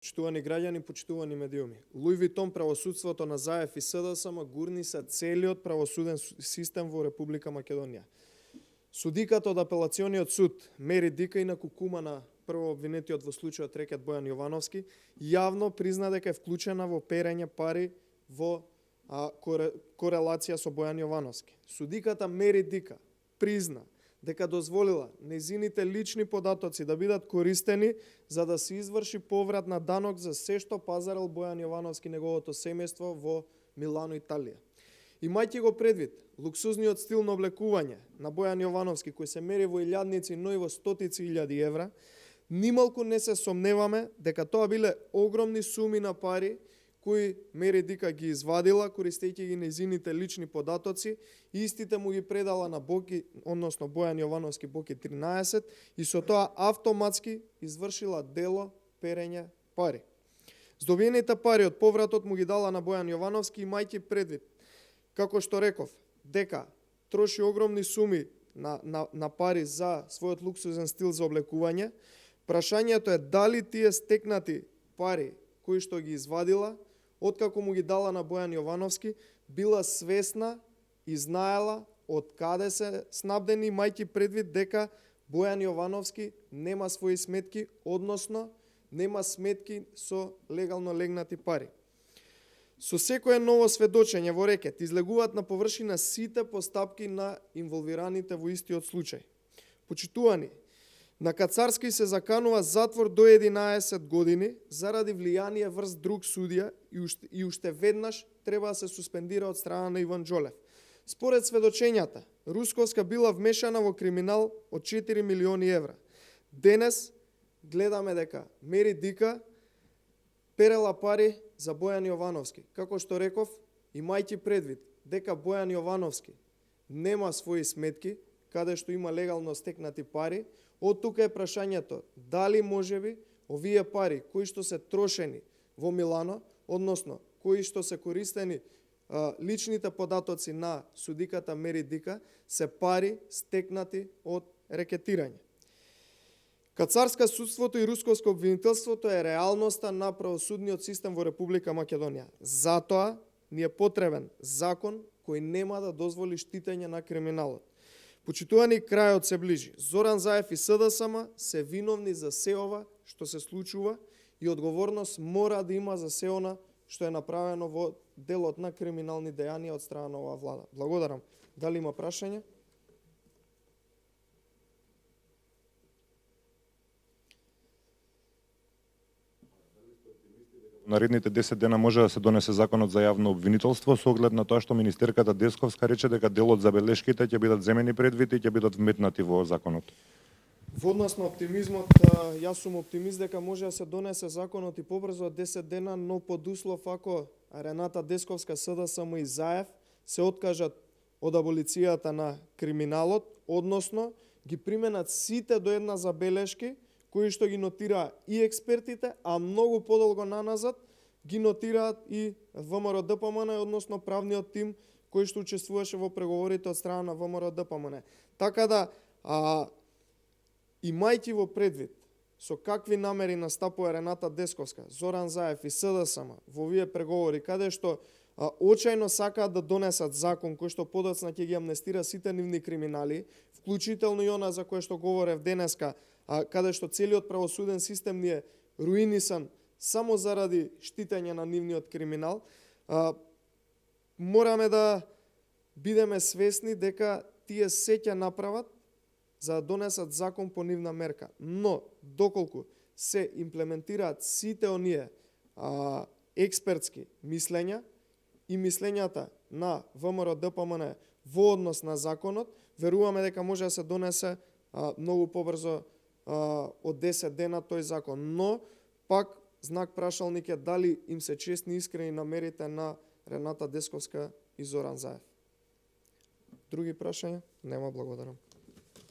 Почитувани граѓани, почитувани медиуми. Луј Витон, правосудството на Заев и СДСМ гурни се целиот правосуден систем во Република Македонија. Судиката од апелациониот суд Мери Дика, инаку кума на прво обвинетиот во случајот рекет Бојан Јовановски, јавно призна дека е вклучена во перење пари во корелација со Бојан Јовановски. Судиката Мери Дика призна дека дозволила незините лични податоци да бидат користени за да се изврши поврат на данок за се што пазарал Бојан Јовановски и неговото семејство во Милано, Италија. Имајќи го предвид луксузниот стил на облекување на Бојан Јовановски, кој се мери во илјадници, но и во стотици илјади евра, нималку не се сомневаме дека тоа биле огромни суми на пари кои Мери Дика ги извадила, користејќи ги незините лични податоци, и истите му ги предала на Боки, односно Бојан Јовановски Боки 13, и со тоа автоматски извршила дело перење пари. Здобиените пари од повратот му ги дала на Бојан Јовановски, имајќи предвид, како што реков, дека троши огромни суми на пари за својот луксузен стил за облекување. Прашањето е дали тие стекнати пари кои што ги извадила, откако му ги дала на Бојан Јовановски, била свесна и знаела од каде се снабдени, мајки предвид дека Бојан Јовановски нема своји сметки, односно нема сметки со легално легнати пари. Со секое ново сведочење во рекет излегуваат на површина сите постапки на инволвираните во истиот случај. Почитувани, на Кацарски се заканува затвор до 11 години заради влијание врз друг судија и уште веднаш треба да се суспендира од страна на Иван Џолев. Според сведочењата, Русковска била вмешана во криминал од 4 милиони евра. Денес гледаме дека Мери Дика перела пари за Бојан Јовановски. Како што реков, имајќи предвид дека Бојан Јовановски нема своји сметки, каде што има легално стекнати пари, од тука е прашањето дали можеби овие пари кои што се трошени во Милано, односно кои што се користени личните податоци на судиката Мери Дика, се пари стекнати од рекетирање. Кацарска судството и Русковско обвинителството е реалноста на правосудниот систем во Република Македонија. Затоа ни е потребен закон кој нема да дозволи штитење на криминалот. Почитувани, крајот се ближи. Зоран Заев и СДСМ се виновни за се ова што се случува и одговорност мора да има за се она што е направено во делот на криминални дејанија од страна на оваа влада. Благодарам. Дали има прашање? Наредните 10 дена може да се донесе законот за јавно обвинителство со оглед на тоа што министерката Десковска рече дека дел од забелешките ќе бидат земени предвид и ќе бидат вметнати во законот. Во однос на оптимизмот, јас сум оптимист дека може да се донесе законот и побрзо од 10 дена, но под услов ако Рената Десковска, СДСМ и Заев се откажат од аболицијата на криминалот, односно ги применат сите до една забелешки кои што ги нотираат и експертите, а многу подолго наназад ги нотираат и ВМРО ДПМН, односно правниот тим кој што учествуваше во преговорите од страна на ВМРО ДПМН. Така да, имајќи во предвид со какви намери настапува Рената Десковска, Зоран Заев и СДСМ во овие преговори, каде што очајно сакаат да донесат закон кој што подоцна ќе ги амнестира сите нивни криминали, вклучително и она за кое што говорев денеска, каде што целиот правосуден систем ни е руинисан само заради штитење на нивниот криминал, мораме да бидеме свесни дека тие се ќе направат за да донесат закон по нивна мерка. Но, доколку се имплементираат сите оние експертски мислења и мислењата на ВМРО ДПМН во однос на законот, веруваме дека може да се донесе многу побрзо од 10 дена тој закон. Но, пак, знак прашалник е дали им се честни и искрени намерите на Рената Десковска и Зоран Заев. Други прашања? Нема, благодарам.